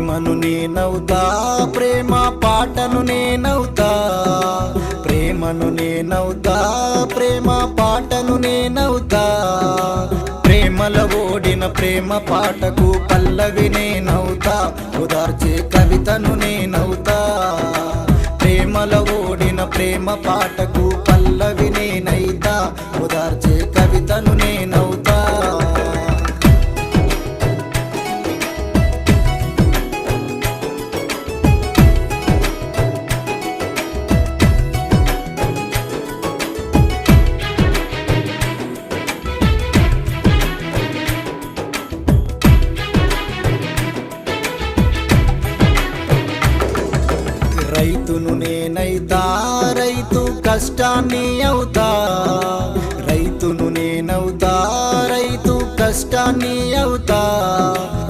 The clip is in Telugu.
ప్రేమను నేనవుతా, ప్రేమ పాటను నేనవుతా. ప్రేమను నేనవుతా, ప్రేమ పాటను నేనవుతా. ప్రేమలో ఓడిన ప్రేమ పాటకు పల్లవి నేనవుతా, ఉదార్చే కవితను నేనవుతా. ప్రేమలో ఓడిన ప్రేమ పాటకు పల్లవి నేనైతా, ఉదార్చే కవితను నేనవుతా. రైతును నేనైతా, రైతు కష్టాన్ని అవుతా. రైతును నేనవుతా, రైతు కష్టాన్ని అవుతా.